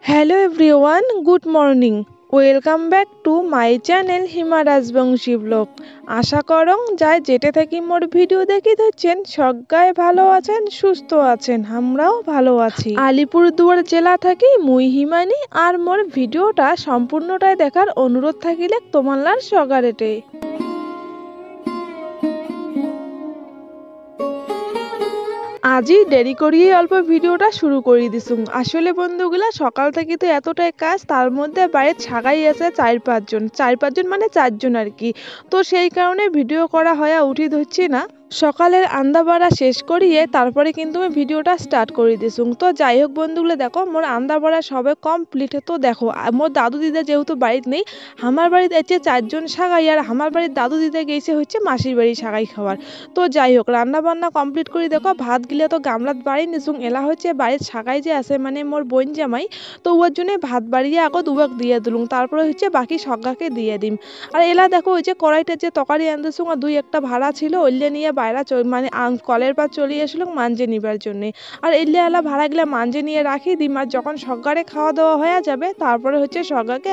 Hello everyone, good morning. Welcome back to my channel Hima Rajbongshi vlog. আশা করং যাই যেতে থাকি মোর ভিডিও দেখি ধরছেন সজ্ঞায় ভালো আছেন, সুস্থ আছেন, আমরাও ভালো আছি। আলিপুরদুয়ার জেলা থাকি মুই হিমানি, আর মোর ভিডিওটা সম্পূর্ণটাই দেখার অনুরোধ থাকিলে তোমার সগারেটে। আজই দেরি করিয়ে অল্প ভিডিওটা শুরু করে দিছুম। আসলে বন্ধুগুলা সকাল থেকে তো এতটাই কাজ, তার মধ্যে বাইরে ছাগাই আছে চার পাঁচজন মানে চারজন আর কি। তো সেই কারণে ভিডিও করা হয়ে উঠি ধরছি না। সকালের আন্দা বাড়া শেষ করিয়ে তারপরে কিন্তু আমি ভিডিওটা স্টার্ট করে দিছুম। তো যাই হোক বন্ধুগুলো, দেখো মোর আন্দা বাড়া সবে কমপ্লিট। তো দেখো মোর দাদু দিদা যেহেতু বাড়িতে নেই, আমার বাড়িতে আছে চারজন সাগাই, আর আমার বাড়ির দাদু দিদা গেছে হচ্ছে মাসির বাড়ি সাগাই খাওয়ার। তো যাই হোক রান্না বান্না কমপ্লিট করে দেখো ভাত গিলে তো গামলাত বাড়ি নিছুং। এলা হচ্ছে বাড়ির সাগাই যে আছে মানে মোর বোন জামাই, তো ওর জন্য ভাত বাড়িয়ে আগত উবাক দিয়ে দিলুম, তারপরে হচ্ছে বাকি সজ্ঞাকে দিয়ে দিম। আর এলা দেখো ওই যে কড়াইটা যে তরকারি আনতেছুং আর দুই একটা ভাড়া ছিল ওইলে নিয়ে বাইরা মানে কলের পা চলে আসলো মাঞ্জে নিবার জন্য। আর এলে এলা ভাড়া গিলা মাঞ্জে নিয়ে রাখি দিম, আর যখন সজ্ঞারে খাওয়া দাওয়া হয়ে যাবে তারপরে হচ্ছে সজ্ঞাকে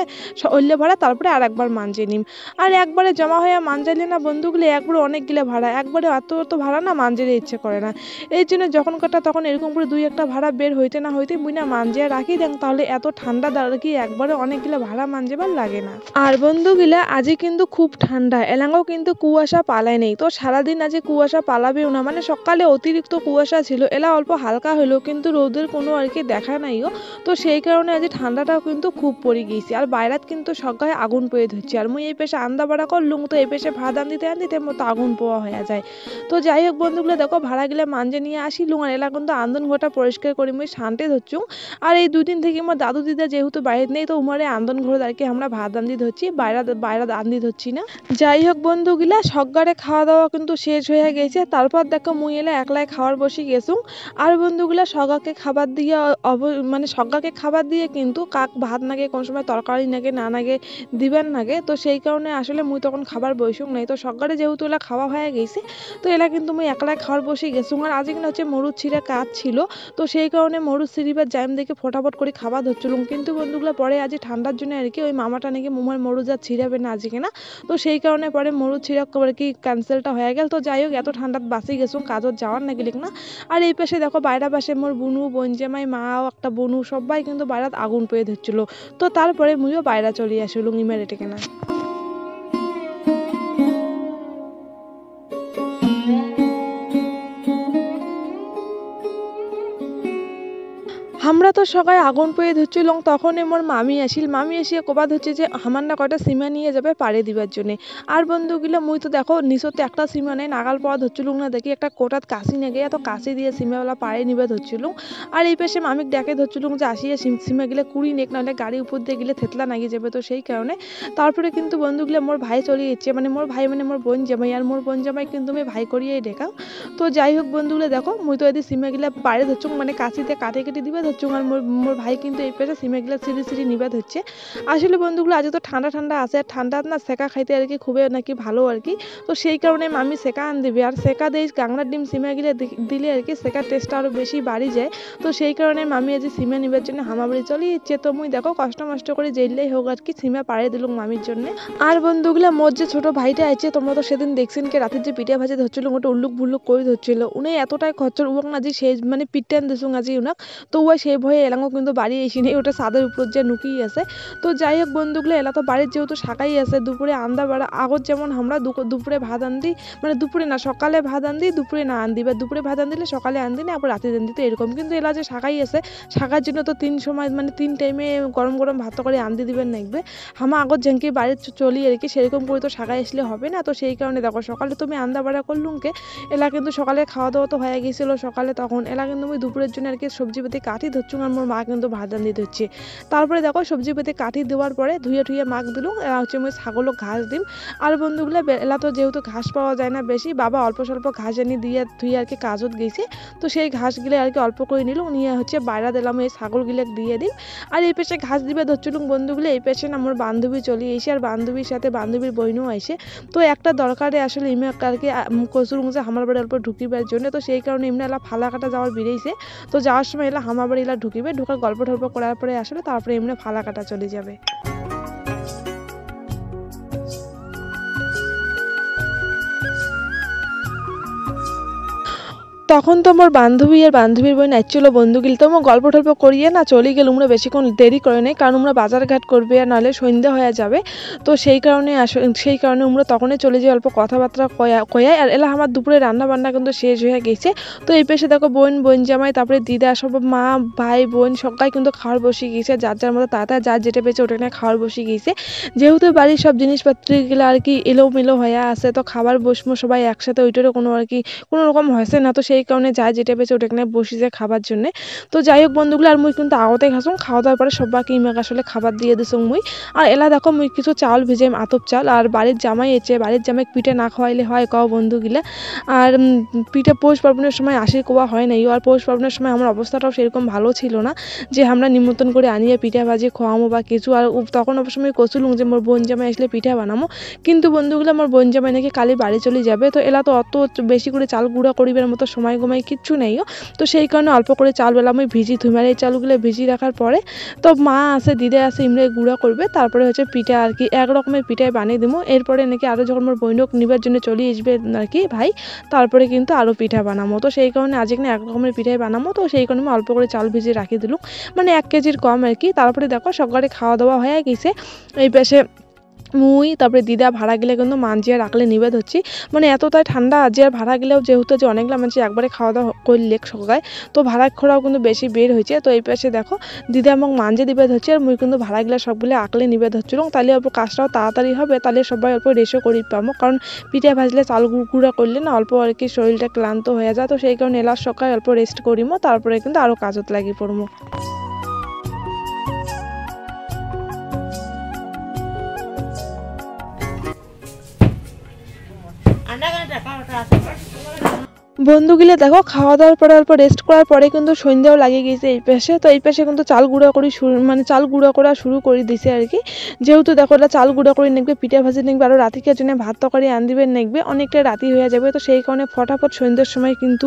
ওইলে ভাড়া তারপরে আর একবার মাঞ্জে নিম। আর একবারে জমা হয়ে মাঞ্জাইলে না বন্ধুগুলো একবারে অনেকগুলো ভাড়া, একবারে অত ভাড়া না মাঞ্জের ইচ্ছে করে না। এই জন্য যখন কটা তখন এরকম করে দুই একটা ভাড়া বের হইতে না হইতে মুই না মাঞ্জিয়া রাখি দেন, তাহলে এত ঠান্ডা দাঁড়া কি একবারে অনেকগুলো ভাড়া মাঞ্জেবার লাগে না। আর বন্ধুগুলা আজই কিন্তু খুব ঠান্ডা, এলাঙ্গাও কিন্তু কুয়াশা পালায় নেই। তো সারাদিন আজ কুয়াশা পালাবেও না, মানে সকালে অতিরিক্ত কুয়াশা ছিল, এলা অল্প হালকা হলো কিন্তু রোদের কোনো আর কি দেখা নাইও। তো সেই কারণে আজ ঠান্ডাটাও কিন্তু খুব পড়ে গিয়েছে। আর বাইরাত কিন্তু সকালে আগুন পেয়ে ধরছে, আর মুই এই পেশে আন্দা বাড়া করলুম, তো এই পেশে ভাত আনদিতে মতো আগুন পোয়া হয়ে যায়। তো যাই হোক বন্ধুগুলো দেখো ভাড়া গেলে মাঞ্জে নিয়ে আসিলুম, আর এলা কিন্তু আন্দন ঘরটা পরিষ্কার করি মুই শান্তি ধরছুম। আর এই দুদিন থেকে আমার দাদু দিদা যেহেতু বাইরে নেই, তো উমারে আন্দন ঘর আর কি আমরা ভাত আন্দি ধরছি, বাইরা আন্দি ধরছি না। যাই হোক বন্ধুগুলা সজ্ঞারে খাওয়া দাওয়া কিন্তু শেষ হয়ে গেছে। তারপর দেখো মুই এলা একলাই খাওয়ার বসে গেছুম। আর বন্ধুগুলা সজ্ঞাকে খাবার দিয়ে মানে সজ্ঞাকে খাবার দিয়ে কিন্তু কাক ভাত নাগে, কোন সময় তরকারি নাগে না নাগে দিবেন নাগে। তো সেই কারণে আসলে মুই তখন খাবার বসুক নাই। তো সজ্ঞারে যেহেতু এলা খাওয়া হয়ে গেছে, তো এলা কিন্তু মুই একলাই খাওয়ার বসে গেছুম। আর আজ কিনা হচ্ছে মরুদ ছিঁড়া কাজ ছিল, তো সেই কারণে মরুদ ছিঁড়িবার জাইম দেখে ফটাফট করে খাবার ধরছিলুম। কিন্তু বন্ধুগুলা পরে আজ ঠান্ডার জন্য আর কি ওই মামাটা নাকি মুমার মরুদ আর ছিঁড়াবে না আজকে না। তো সেই কারণে পরে মরুদ ছিঁড়া আর কি ক্যান্সেলটা হয়ে গেল। তো যাই হোক এত ঠান্ডাত বাঁচি গেছুম, কাজত যাওয়ার না গেলিক না। আর এই পাশে দেখো বাইরা পাশে মোর বুনু বোন জামাই মাও একটা বনু সবাই কিন্তু বাইরাত আগুন পেয়ে ধরছিল। তো তারপরে মুইও বাইরা চলে আসলুম ইমারেটে কেনা। আমরা তো সবাই আগুন পেয়ে ধরছিল, তখন মোর মামি এসে কবাদ হচ্ছে যে আমার না কটা সিমা নিয়ে যাবে পাড়ে দিবার জন্য। আর বন্ধুগুলো মুই তো দেখো নিচতে একটা সিমা নেই নাগাল পাওয়া ধরছিল না, দেখি একটা কোটাত কাশি নেগে এত কাশি দিয়ে সিমাওয়ালা পাড়ে নিবে ধরছিল। আর এই পাশে মামিক ডেকে ধরছিল যে আসিয়ে সিমা গেলে কুড়ি নেক, নাহলে গাড়ি উপর দিয়ে গেলে থেতলা নাগিয়ে যাবে। তো সেই কারণে তারপরে কিন্তু বন্ধুগুলো মোর ভাই চলে যাচ্ছে, মানে মোর ভাই মানে মোর বোন জামাই, আর মোর বোন জামাই কিন্তু আমি ভাই করিয়েই ডেকাম। তো যাই হোক বন্ধুগুলো দেখো মুই তো এদি সিমা গিলা পাড়ে ধরছুম, মানে কাশিতে কাটে কেটে দিবে ধরছুম। আর মোর ভাই কিন্তু এই পেশে সিমা গিলা সিঁড়ি নিবে ধরছে। আসলে বন্ধুগুলো আজ তো ঠান্ডা আছে, আর ঠান্ডা না সেকা খাইতে আর কি খুবই নাকি ভালো আর কি। তো সেই কারণে মামি সেকা আন দিবে, আর সেকা দিয়ে কাংড়ার ডিম সিমা গিলা দিলে আর কি সেকার টেস্টটা আরো বেশি বাড়ি যায়। তো সেই কারণে মামি আজ সিমা নিবার জন্য হামাবাড়ি চলে যাচ্ছে। তো মুই দেখো কষ্ট মষ্ট করে জেললেই হোক আর কি সিমা পাড়ে দিলুম মামির জন্য। আর বন্ধুগুলা মোর যে ছোট ভাইটা আছে, তোমরা তো সেদিন দেখছেন কে রাতের যে পিঠা ভাজে ধরছিল ওটা উল্লুক ভুল্লুক করে ধরছিল, উনি এতটাই খরচর উবাক না যে সেই মানে পিঠটান দিছুং আজি উনাক। তো ওই সেই ভয়ে এলাঙ্গো কিন্তু বাড়ি এসে নেই, ওটা ছাদের উপর যে নুকিয়ে আছে। তো যাই হোক বন্ধুগুলো এলা তো বাড়ির যেহেতু শাকাই আছে, দুপুরে আন্দা বাড়া আগত যেমন আমরা দুপুরে ভাত আনদি, মানে দুপুরে না সকালে ভাত আনদি দুপুরে না আনদি, বা দুপুরে ভাত আনদিলে সকালে আনদি না আবার রাতে আনদি, তো এরকম। কিন্তু এলা যে শাকাই আছে, শাকার জন্য তো 3 সময় মানে 3 টাইমে গরম গরম ভাত করে আনদি দিবেন নাকবে। হামা আগত ঝেঁকে বাড়ির চলি আর কি, সেরকম করে তো শাকাই আসলে হবে না। তো সেই কারণে দেখো সকালে তুমি আন্দা বাড়া করলুমকে এলা কিন্তু সকালে খাওয়া দাওয়া তো হয়ে গেছিলো সকালে, তখন এলা কিন্তু আমি দুপুরের জন্য আর কি সবজি পাতি কাটি ধরছুং আর মোর মা কিন্তু ভাত রান্ধি ধরছে। তারপরে দেখো সবজি পেতে কাটি দেওয়ার পরে ধুয়ে ঠুয়ে মাখ দিলুম। হচ্ছে মুই ছাগলক ঘাস দিম। আর বন্ধুগুলা এলা তো যেহেতু ঘাস পাওয়া যায় না বেশি, বাবা অল্প স্বল্প ঘাস এনে দিয়ে ধুয়ে আর কি কাজত গেছে। তো সেই ঘাসগুলো আর কি অল্প করে নিলুম, নিয়ে হচ্ছে বাইরা দিলাম এই ছাগলগুলাক দিয়ে দিম। আর এই পেশে ঘাস দিবে ধরছিলুম বন্ধুগুলো, এই পেশে আমার বান্ধবী চলে এসে আর বান্ধবীর সাথে বান্ধবীর বইনও আইসে। তো একটা দরকারে আসলে ইমে আর কি কচুরুম যে আমার বাড়ি অল্প ঢুকিবার জন্য, তো সেই কারণে এমনি এলা ফালা কাটা যাওয়ার বেরিয়েছে। তো যাওয়ার সময় এলা আমার বাড়ি এলা ঢুকিবে, ঢুকার গল্প টল্প করার পরে আসলে তারপরে এমনি ফালা কাটা চলে যাবে। তখন তো আমার বান্ধবী আর বান্ধবীর বোন আসছিল বন্ধুগুলি, তো আমার গল্প টল্প করিয়ে না চলে গেল। আমরা বেশিক্ষণ দেরি করে নেই, কারণ আমরা বাজারঘাট করবে আর নাহলে সন্ধ্যা হয়ে যাবে। তো সেই কারণে আমরা তখনই চলে যাই, অল্প কথাবার্তা কয়াই। আর এলা আমার দুপুরে রান্না বান্না কিন্তু শেষ হয়ে গেছে। তো এই পেশে দেখো বোন জামাই তারপরে দিদা সব মা ভাই বোন সবাই কিন্তু খাওয়ার বসে গিয়েছে, যার যার মতো তাড়াতাড়ি যার যেটা পেয়েছে ওটা নিয়ে খাওয়ার বসে গিয়েছে। যেহেতু বাড়ির সব জিনিসপত্রগুলো আর কি এলোমেলো হয়ে আছে, তো খাবার বসবো সবাই একসাথে, ওইটারও কোনো আর কি কোনো রকম হয়েছে না। তো সেই কারণে যাই যেটা পেয়েছে ওটা এখানে বসিছে খাবার জন্য। তো যাই হোক বন্ধুগুলো, আর মুই কিন্তু আগতে খাসুম, খাওয়া দাওয়ার পরে সবাইকে ইমাক আসলে খাবার দিয়ে দিছুম মুই। আর এলা দেখো মুই কিছু চাউল ভিজে আতপ চাল, আর বাড়ির জামাই এসে, বাড়ির জামাই পিঠে না খাওয়াইলে হয় কও বন্ধুগুলা। আর পিঠে পৌষ পার্বণের সময় আসি কোয়া হয় নাই, আর পৌষ পার্বণের সময় আমার অবস্থাটাও সেরকম ভালো ছিল না যে আমরা নিমন্ত্রণ করে আনিয়ে পিঠা ভাজি খাওয়ামো বা কিছু। আর তখন অবশ্য আমি কচুলুম যে মোর বোন জামাই আসলে পিঠা বানামো, কিন্তু বন্ধুগুলো আমার বোন জামাই নাকি কালি বাড়ি চলে যাবে। তো এলা তো অত বেশি করে চাল গুঁড়া করিবার মতো সময় ঘুমাই কিচ্ছু নেইও। তো সেই কারণে অল্প করে চাল বেলা আমি ভিজি থুইমার এই চালগুলো ভিজি রাখার পরে তো মা আছে দিদা আছে ইমরে গুঁড়া করবে, তারপরে হচ্ছে পিঠা আর কি এক রকমের পিঠায় বানিয়ে দিব। এরপরে নাকি আরও যখন মোর বৈনক নিবার জন্য চলে আসবে আর কি ভাই, তারপরে কিন্তু আরও পিঠা বানাবো। তো সেই কারণে আজকে না এক রকমের পিঠাই বানাবো। তো সেই কারণে আমি অল্প করে চাল ভিজিয়ে রাখি দিলুম, মানে 1 কেজির কম আর কি। তারপরে দেখো সকালে খাওয়া দাওয়া হয়ে গেছে। এই পাশে মুই তারপরে দিদা ভাড়া গেলে কিন্তু মানজিয়া রাখলে নিবেদ হচ্ছি, মানে এতটাই ঠান্ডা আজ আর ভাড়া গেলেও যেহেতু যে অনেকগুলো মানুষ একবারে খাওয়া দাওয়া করলে সকালে, তো ভাড়া খোরাও কিন্তু বেশি বের হয়েছে। তো এই পাশে দেখো দিদা এবং মানজে নিবেদ হচ্ছে, আর মুই কিন্তু ভাড়া গেলে সবগুলো আঁকলে নিবেদ হচ্ছিল। তাহলে অল্প কাজটাও তাড়াতাড়ি হবে, তাহলে সবাই অল্প রেশও করি পাবো, কারণ পিঠা ভাজলে চাল গুঁড়া করলে না অল্প আর কি শরীরটা ক্লান্ত হয়ে যায়। তো সেই কারণে এলার সকালে অল্প রেস্ট করিমো, তারপরে কিন্তু আরও কাজত লাগি পড়বো। বন্ধুগুলো দেখো খাওয়া দাওয়ার পরে অল্প রেস্ট করার পরে কিন্তু সন্ধ্যাও লাগিয়ে গেছে এই পাশে। তো এই পাশে কিন্তু চাল গুঁড়া করি মানে চাল গুঁড়া করা শুরু করে দিছে আর কি। যেহেতু দেখো এটা চাল গুঁড়া করে নেকবে, পিঠা ভাজি নেকবে, আরও রাতিকে জন্য ভাত তরকারি আন দিবেন নেকবে, অনেকটা রাতি হয়ে যাবে। তো সেই কারণে ফটাফট সন্ধ্যার সময় কিন্তু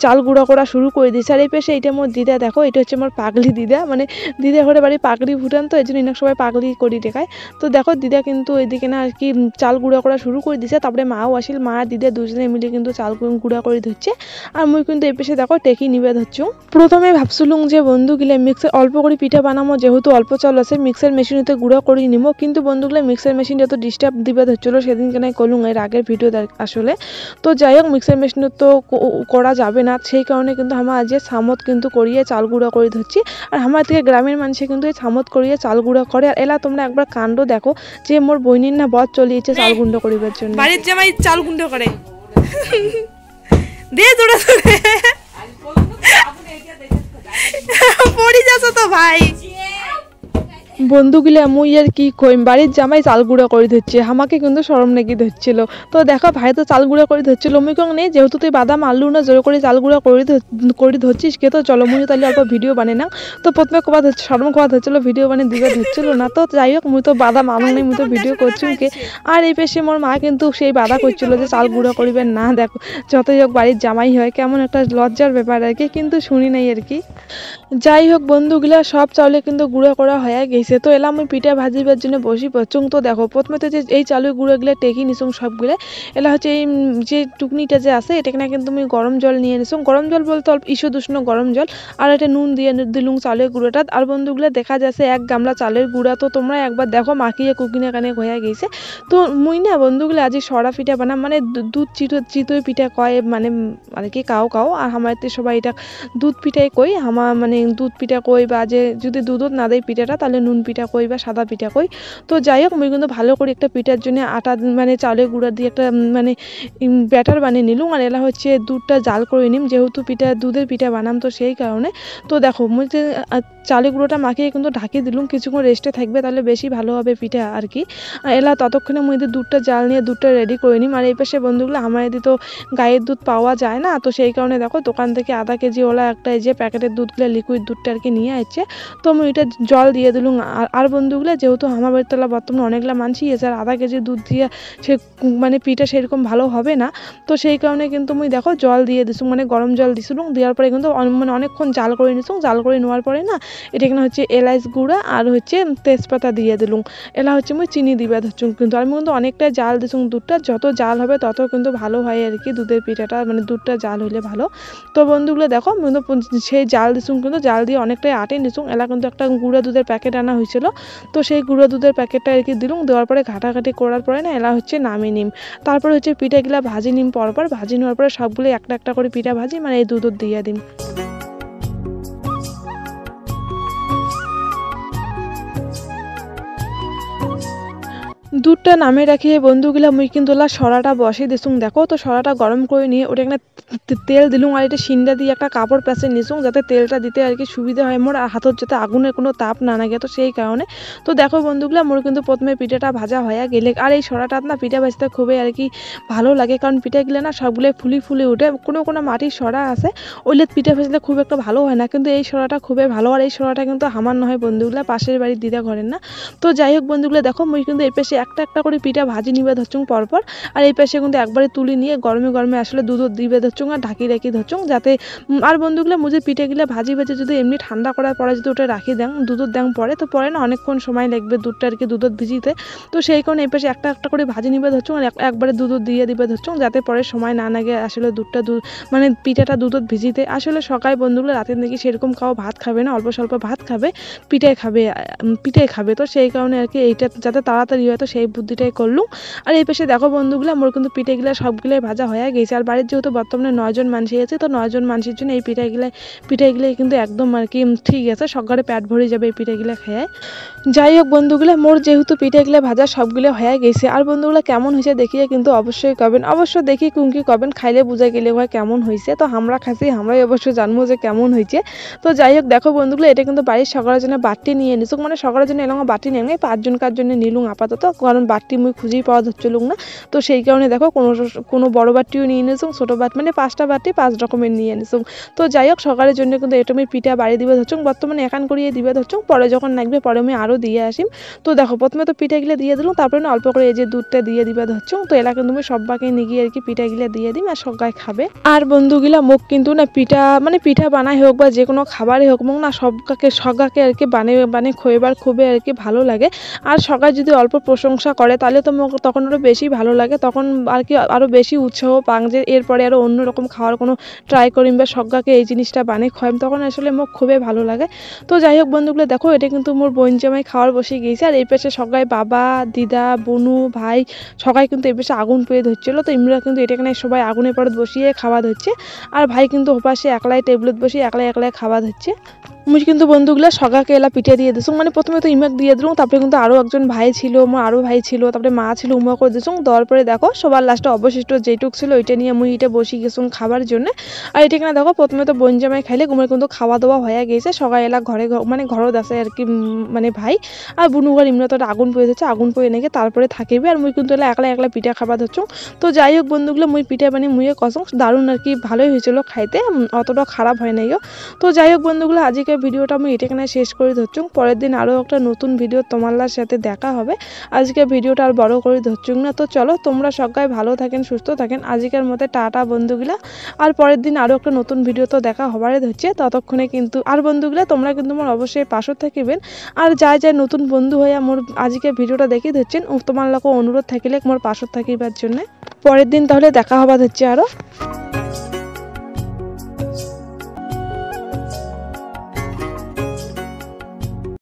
চাল গুঁড়া করা শুরু করে দিছে। আর এই পাশে এটা মোর দিদা, দেখো এটা হচ্ছে আমার পাগলি দিদা, মানে দিদা ঘরে বাড়ি পাগলি ভুটান, তো এই জন্য ইনাক সবাই পাগলি করি দেখায়। তো দেখো দিদা কিন্তু এদিকে না আর কি চাল গুঁড়া করা শুরু করে দিছে। তারপরে মাও আসিল, মা দিদা দুজনে মিলে কিন্তু চাল গুঁড়া করে ধরছে। আর মুই কিন্তু এই পেশে দেখো টেকি নিবে ধরছু। প্রথমে ভাবছিলুম যে বন্ধুগুলো মিক্সার অল্প করে পিঠা বানামো, যেহেতু অল্প চাল আছে মিক্সার মেশিনেতে গুঁড়া করে নিবো, কিন্তু বন্ধুগুলো মিক্সার মেশিন যত ডিস্টার্ব দিবে ধরছিল সেদিন কেন করলুম এর আগের ভিডিও আসলে। তো যাই হোক মিক্সার মেশিনে তো করা যাবে না, সেই কারণে কিন্তু আমার আজ সামত কিন্তু করিয়ে চাল গুঁড়া করে ধরছি। আর আমার থেকে গ্রামের মানুষে কিন্তু এই সামত করিয়ে চাল গুঁড়া করে। আর এলা তোমরা একবার কাণ্ড দেখো যে মোর বইনির না বধ চলিয়েছে চাল গুঁড়ো করিবার জন্য। বাড়ির জামাই চাল গুঁড়ো করে দিয়ে দৌড়ে দৌড়ে পড়ি যাচ্ছ তো ভাই। বন্ধুগুলা মুই আর কি কইম, বাড়ির জামাই চাল গুঁড়া করে ধরছে, আমাকে কিন্তু শরম নাকি ধরছিল। তো দেখো ভাই তো চাল গুঁড়া করে ধরছিল, মুই কং নেই যেহেতু তুই বাদাম আলু না জোর করে চাল গুঁড়া করে ধরছিস কে, তো চলো মুই তাহলে অল্প ভিডিও বানিয়ে নাও। তো প্রথমে কোয়া ধরছে শরম কোয়া ধরছিল, ভিডিও বানিয়ে দিবে ধরছিল না। তো যাই হোক মুই তো বাদাম আলু নেই, মুই তো ভিডিও করছি কে। আর এই পেশে মোর মা কিন্তু সেই বাধা করছিল যে চাল গুঁড়া করিবেন না, দেখো যতই হোক বাড়ির জামাই হয়, কেমন একটা লজ্জার ব্যাপার আর কি, কিন্তু শুনি নাই আর কি। যাই হোক বন্ধুগুলা সব চাউলে কিন্তু গুঁড়া করা হয়ে গেছে। তো এলাম আমি পিঠা ভাজিবার জন্য বসি পড়ছুং। তো দেখো প্রথমে তো যে এই চালের গুঁড়োগুলো টেকি নিছুং সবগুলো, এলা হচ্ছে এই যে টুকনিটা যে আছে এটাকে না কিন্তু আমি গরম জল নিয়ে নিছুং, গরম জল বলতে অল্প ঈষদুষ্ণ গরম জল, আর এটা নুন দিয়ে দিলুং চালের গুঁড়োটা। আর বন্ধুগুলো দেখা যাচ্ছে 1 গামলা চালের গুঁড়া। তো তোমরা একবার দেখো মাখিয়ে কুকিনে কানে হয়ে গেছে। তো মুই না বন্ধুগুলো আজ সরা পিঠা বানাম, মানে দুধ চিতই পিঠা কয় মানে আর কি কাও, আর আমার সবাই এটা দুধ পিঠাই কই, আমার মানে দুধ পিঠা কই, বা যে যদি দুধত না দেয় পিঠাটা তাহলে নুন পিঠা কই বা সাদা পিঠা কই। তো যাই হোক মুই কিন্তু ভালো করে একটা পিঠার জন্য আটা মানে চাউলের গুঁড়া দিয়ে একটা মানে ব্যাটার বানিয়ে নিলুম। আর এলা হচ্ছে দুধটা জাল করে নিম, যেহেতু দুধের পিঠা বানাম তো সেই কারণে। তো দেখো মুই যে চালের গুঁড়োটা মাখিয়ে কিন্তু ঢাকিয়ে দিলুম, কিছুক্ষণ রেস্টে থাকবে তাহলে বেশি ভালো হবে পিঠা আর কি। এলা ততক্ষণে মুই দুধটা জাল নিয়ে দুধটা রেডি করে নিম। আর এই পাশে বন্ধুগুলো আমার এদিকে তো গায়ের দুধ পাওয়া যায় না, তো সেই কারণে দেখো দোকান থেকে আধা কেজি ওলা একটা এই যে প্যাকেটের দুধগুলো লিকুইড দুধটা আর কি নিয়ে আসছে। তো আমি এটা জল দিয়ে দিলুম। আর বন্ধুগুলো যেহেতু আমার বাড়িতে বর্তমানে অনেকগুলো মানছি এসে আর আধা কেজি দুধ দিয়ে সে মানে পিঠা সেরকম ভালো হবে না, তো সেই কারণে কিন্তু মুই দেখো জল দিয়ে দিছুম, মানে গরম জল দিছিলুম। দেওয়ার পরে কিন্তু মানে অনেকক্ষণ জাল করে নিছুম। জাল করে নেওয়ার পরে না এটা এখানে হচ্ছে এলাচ গুঁড়া আর হচ্ছে তেজপাতা দিয়ে দিলুম। এলা হচ্ছে মুই চিনি দিবা ধরছুম, কিন্তু আমি কিন্তু অনেকটা জাল দিছুম। দুধটা যত জাল হবে তত কিন্তু ভালো হয় আর কি, দুধের পিঠাটা মানে দুধটা জাল হইলে ভালো। তো বন্ধুগুলো দেখো কিন্তু সেই জাল দিছুম, কিন্তু জাল দিয়ে অনেকটাই আটে নিছুম। এলা কিন্তু একটা গুঁড়া দুধের প্যাকেট আনা হয়েছিল, তো সেই গুঁড়া দুধের প্যাকেটটা আর কি দিলুম। দেওয়ার পরে ঘাটাঘাটি করার পরে না এলা হচ্ছে নামিয়ে নিম। তারপরে হচ্ছে পিঠাগুলা ভাজি নিম পরপর, ভাজি নেওয়ার পরে সবগুলো একটা একটা করে পিঠা ভাজি মানে এই দুধ দিয়ে দিম। দুধটা নামে রাখিয়ে বন্ধুগুলা মুই কিন্তু সরাটা বসে দিছুম। দেখো তো সরাটা গরম করে নিয়ে ওটা একটা তেল দিলুম। আর এটা সিন্ডা দিয়ে একটা কাপড় প্যাঁচে নিছুম, যাতে তেলটা দিতে আর কি সুবিধা হয় মোর, আর হাতত যাতে আগুনের কোনো তাপ না লাগে, তো সেই কারণে। তো দেখো বন্ধুগুলা মোর কিন্তু প্রথমে পিঠাটা ভাজা হয়ে গেলে, আর এই সরাটা না পিঠা ভাজতে খুবই আর কি ভালো লাগে, কারণ পিঠাগুলো না সবগুলো ফুলি ফুলি উঠে। কোনো কোনো মাটির সরা আছে ওইলে পিঠা ভাজলে খুব একটা ভালো হয় না, কিন্তু এই সরাটা খুবই ভালো। আর এই সরাটা কিন্তু আমার নয় বন্ধুগুলা, পাশের বাড়ির দিদা ঘরের না। তো যাই হোক বন্ধুগুলো দেখো মুই কিন্তু এই পাশে একটা একটা করে পিঠা ভাজি নিবে ধরছুম পরপর। আর এই পাশে কিন্তু একবারে তুলি নিয়ে গরমে গরমে আসলে দুধ দিবে ধরছুম আর ঢাকি রাখি ধরছুম, যাতে আর বন্ধুগুলো মুঝে পিঠেগুলো ভাজি ভেজে যদি এমনি ঠান্ডা করার পরে যদি ওটা রাখি দেন দুধ দেন পরে, তো পরে না অনেকক্ষণ সময় লাগবে দুধটা আর কি দুধ ভিজিতে। তো সেই কারণে এই পাশে একটা একটা করে ভাজি নিবে ধরছুম আর একবারে দুধ দিয়ে দিবে ধরছুম, যাতে পরে সময় না লাগে আসলে দুধটা মানে পিঠাটা দুধ ভিজিতে। আসলে সকালে বন্ধুগুলো রাতে নাকি সেরকম খাও ভাত খাবে না, অল্প স্বল্প ভাত খাবে, পিঠাই খাবে। তো সেই কারণে আর কি এইটা যাতে তাড়াতাড়ি হয় তো সেই বুদ্ধিটাই করলুম। আর এই পাশে দেখো বন্ধুগুলো মোর কিন্তু পিঠেগুলো সবগুলোই ভাজা হয়ে গেছে। আর বাড়ির যেহেতু বর্তমানে 9 জন মানুষ আছে, তো 9 জন মানুষের জন্য এই পিঠাগুলো কিন্তু একদম আর কি ঠিক আছে, সকালে পেট ভরে যাবে এই পিঠাগুলো খেয়ে। যাই হোক বন্ধুগুলো মোর যেহেতু পিঠাগুলো ভাজা সবগুলো হয়ে গেছে। আর বন্ধুগুলো কেমন হয়েছে দেখিয়ে কিন্তু অবশ্যই কবেন, অবশ্য দেখি কুঙ্কি কবেন, খাইলে বোঝা গেলে হয় কেমন হয়েছে। তো আমরা খাচ্ছি, আমরাই অবশ্য জানবো যে কেমন হয়েছে। তো যাই হোক দেখো বন্ধুগুলো এটা কিন্তু বাড়ির সকালের জন্য বাটি নিয়ে নিছুক, মানে সকালের জন্য এলাম বাটি নিয়ে 5 জনকার জন্য নিলুম আপাতত, কারণ বাটি মুই খুঁজেই পাওয়া যাচ্ছিলুম না। তো সেই কারণে দেখো কোনো বড় বাটিও নিয়ে নিছুম, ছোটো বাটি মানে 5টা বাটি 5 রকমের নিয়ে নিছুম। তো যাই হোক সকালের জন্য কিন্তু এটা আমি পিঠা বাড়ি দিবে ধরছুম, বর্তমানে একান করিয়ে দিবে ধরছুম, পরে যখন লাগবে পরে আমি আরও দিয়ে আসিম। তো দেখো প্রথমে তো পিঠাগুলো দিয়ে দিলাম, তারপরে অল্প করে এই যে দুধটা দিয়ে দিবে ধরছুম। তো এলা কিন্তু আমি সব্বাকে নিয়ে গিয়ে আর কি পিঠাগুলো দিয়ে দিম আর সবাই খাবে। আর বন্ধুগুলা মুখ কিন্তু না পিঠা বানাই হোক বা যে কোনো খাবারই হোক মুখ না সগাকে আর কি বানিয়ে খোয়েবার খুবই আর কি ভালো লাগে। আর সবাই যদি অল্প প্রশংসা করে তাহলে তো মুখ তখন আরও বেশি ভালো লাগে, তখন আর কি আরও বেশি উৎসাহ পাং যে এরপরে আরও অন্যরকম খাওয়ার কোনো ট্রাই করিম বা সজ্ঞাকে এই জিনিসটা বানিয়ে খাওয়াম, তখন আসলে মুখ খুবই ভালো লাগে। তো যাই হোক বন্ধুগুলো দেখো এটা কিন্তু মোর বোন জামাই খাওয়ার বসে গিয়েছে। আর এই পাশে সবাই বাবা দিদা বনু ভাই সবাই কিন্তু এই পাশে আগুন পেয়ে ধরছিল। তো ইমরা কিন্তু এটা এখানে সবাই আগুনের পরে বসিয়ে খাওয়া ধরছে, আর ভাই কিন্তু ওপাশে একলাই টেবিলত বসিয়ে একলাই খাওয়া ধরছে। মুই কিন্তু বন্ধুগুলা সগাকে এলা পিঠে দিয়ে দিছুম, মানে প্রথমে তো ইমাক দিয়ে দিলুম, তারপরে কিন্তু আরও একজন ভাই ছিল, আমার আরও ভাই ছিল, তারপরে মা ছিল, উমা করে দিছুম। দেওয়ার পরে দেখো সবার লাস্টে অবশিষ্ট যেটুক ছিল ওইটা নিয়ে মুই এটা বসি গেছুম খাবার জন্য। আর এটা কিনা দেখো প্রথমে তো বোন জামাই খাইলে উমার কিন্তু খাওয়া দাওয়া হয়ে গেছে, সবাই এলা মানে ঘরত আছে আর কি মানে ভাই আর বুনু ঘর ইমরা তো আগুন পেয়ে যাচ্ছে, আগুন পেয়ে নাকি তারপরে থাকিবে। আর মুই কিন্তু এলা একলা পিঠা খাবার ধরছুম। তো যাই হোক বন্ধুগুলো মুই পিঠা বানিয়ে মুইয়ে কসম দারুণ আর কি ভালোই হয়েছিল খাইতে, অতটা খারাপ হয় নাই। তো যাই হোক বন্ধুগুলো আজকে ভিডিওটা আমি এটা এখানে শেষ করে ধরছুম, পরের দিন আরও একটা নতুন ভিডিও তোমার সাথে দেখা হবে। আজকে ভিডিওটা আর বড় করে ধরছুম না। তো চলো তোমরা সবাই ভালো থাকেন সুস্থ থাকেন, আজকের মতো টাটা বন্ধুগুলা। আর পরের দিন আরও একটা নতুন ভিডিও তো দেখা হবারে ধরছে, ততক্ষণে কিন্তু আর বন্ধুগুলা তোমরা কিন্তু মোর অবশ্যই পাশে থাকিবেন। আর যাই নতুন বন্ধু হয়ে মোর আজকে ভিডিওটা দেখে ধরছেন তোমার লোক অনুরোধ থাকিলে মোর পাশে থাকিবার জন্য। পরের দিন তাহলে দেখা হবা ধরছে আরও।